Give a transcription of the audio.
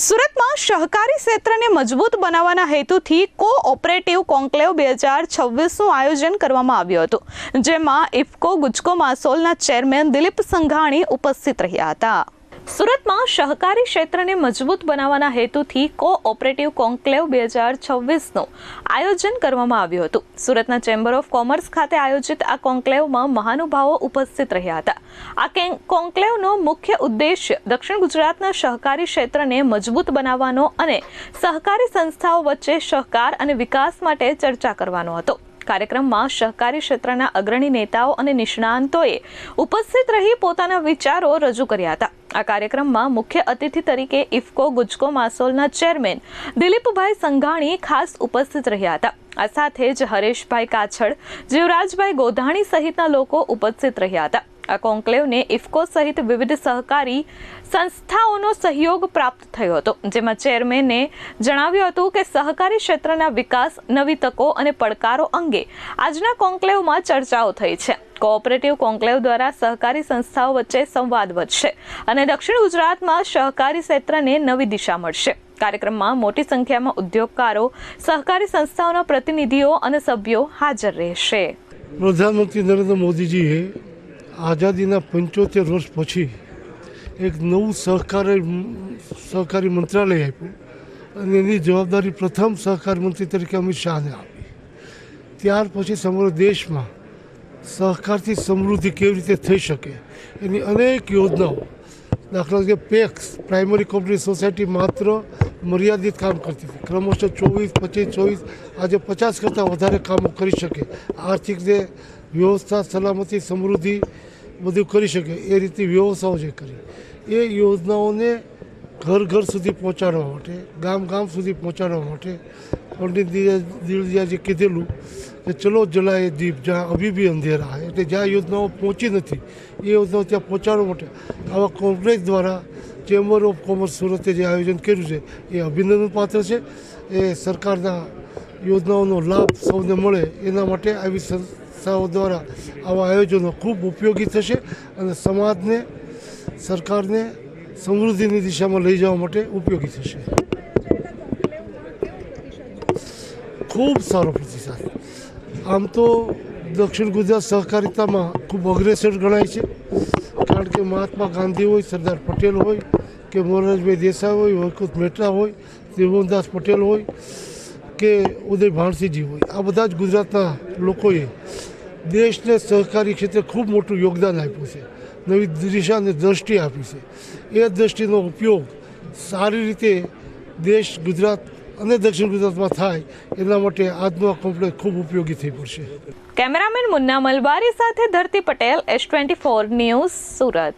સુરતમાં સહકારી ક્ષેત્રને મજબૂત બનાવવાના હેતુથી કોઓપરેટિવ કોન્ક્લેવ 2026નું આયોજન કરવામાં આવ્યું હતું, જેમાં ઇફકો ગુજકો માસોલના ચેરમેન દિલીપ સંઘાણી ઉપસ્થિત રહ્યા હતા। સુરતમાં સહકારી ક્ષેત્રને મજબૂત બનાવવાના હેતુથી કોઓપરેટિવ કોન્ક્લેવ 2026નું આયોજન કરવામાં આવ્યું હતું। સુરતના ચેમ્બર ઓફ કોમર્સ ખાતે આયોજિત આ કોન્ક્લેવમાં મહાનુભાવો ઉપસ્થિત રહ્યા હતા। આ કોન્ક્લેવનો મુખ્ય ઉદ્દેશ્ય દક્ષિણ ગુજરાતના સહકારી ક્ષેત્રને મજબૂત બનાવવાનો અને સહકારી સંસ્થાઓ વચ્ચે સહકાર અને વિકાસ માટે ચર્ચા કરવાનો હતો। કાર્યક્રમમાં સહકારી ક્ષેત્રના અગ્રણી નેતાઓ અને નિષ્ણાંતોએ ઉપસ્થિત રહી પોતાના વિચારો રજૂ કર્યા હતા। આ કાર્યક્રમમાં મુખ્ય અતિથિ તરીકે ઇફકો ગુજકો માસોલના ચેરમેન દિલીપભાઈ સંઘાણી ખાસ ઉપસ્થિત રહ્યા હતા। આ સાથે જ હરેશભાઈ કાછડ, જીવરાજભાઈ ગોધાણી સહિતના લોકો ઉપસ્થિત રહ્યા હતા। આ કોન્ક્લેવને ઇફકો સહિત વિવિધ સહકારી સંસ્થાઓનો સહયોગ પ્રાપ્ત થયો હતો, જેમાં ચેરમેને જણાવ્યું હતું કે સહકારી ક્ષેત્રના વિકાસ, નવી તકો અને પડકારો અંગે આજના કોન્ક્લેવમાં ચર્ચાઓ થઈ છે। કોઓપરેટિવ કોન્ક્લેવ દ્વારા સહકારી સંસ્થાઓ વચ્ચે સંવાદ વધશે અને દક્ષિણ ગુજરાતમાં સહકારી ક્ષેત્રને નવી દિશા મળશે। કાર્યક્રમમાં મોટી સંખ્યામાં ઉદ્યોગકારો, સહકારી સંસ્થાઓના પ્રતિનિધિઓ અને સભ્યો હાજર રહેશે। પ્રધાનમંત્રી નરેન્દ્ર મોદીજીએ આઝાદીના 75 વર્ષ પછી એક નવું સહકારી મંત્રાલય આપ્યું અને એની જવાબદારી પ્રથમ સહકારી મંત્રી તરીકે અમિત શાહને આપી। ત્યાર પછી સમગ્ર દેશમાં સહકારથી સમૃદ્ધિ કેવી રીતે થઈ શકે એની અનેક યોજનાઓ, દાખલા તરીકે પેક્સ પ્રાઇમરી કોઓપરેટિવ સોસાયટી માત્ર મર્યાદિત કામ કરતી હતી, ક્રમશઃ 24, 25, 24 આજે 50 કરતાં વધારે કામો કરી શકે, આર્થિક રીતે વ્યવસ્થા, સલામતી, સમૃદ્ધિ બધું કરી શકે એ રીતની વ્યવસ્થાઓ જે કરી, એ યોજનાઓને ઘર ઘર સુધી પહોંચાડવા માટે, ગામ ગામ સુધી પહોંચાડવા માટે પંડિત દીનદયાળજીએ કીધેલું કે ચલો જલાએ દીપ જ્યાં અભી ભી અંધેરા હૈ, એટલે જ્યાં યોજનાઓ પહોંચી નથી એ યોજનાઓ ત્યાં પહોંચાડવા માટે આવા કોન્ક્લેવ દ્વારા ચેમ્બર ઓફ કોમર્સ સુરતે જે આયોજન કર્યું છે એ અભિનંદન પાત્ર છે। એ સરકારના યોજનાઓનો લાભ સૌને મળે એના માટે આવી સંસ્થાઓ દ્વારા આવા આયોજનો ખૂબ ઉપયોગી થશે અને સમાજને, સરકારને સમૃદ્ધિની દિશામાં લઈ જવા માટે ઉપયોગી થશે। ખૂબ સારો પ્રતિસાદ। આમ તો દક્ષિણ ગુજરાત સહકારિતામાં ખૂબ અગ્રેસર ગણાય છે, કારણ કે મહાત્મા ગાંધી હોય, સરદાર પટેલ હોય કે મોરારજીભાઈ દેસાઈ હોય, વરકુત મહેતા હોય, ત્રિભુવનદાસ પટેલ હોય કે ઉદય ભાણસીજી હોય, આ બધા જ ગુજરાતના લોકોએ દેશને સહકારી ક્ષેત્રે ખૂબ મોટું યોગદાન આપ્યું છે, નવી દિશા અને દ્રષ્ટિ આપી છે। એ દ્રષ્ટિનો ઉપયોગ સારી રીતે દેશ, ગુજરાત અને દક્ષિણ ગુજરાતમાં થાય એના માટે આજનો આ કોમ્પ્લેક્સ ખૂબ ઉપયોગી થઈ પડશે। કેમેરામેન મુન્ના મલબારી સાથે ધરતી પટેલ, S24 ન્યૂઝ, સુરત।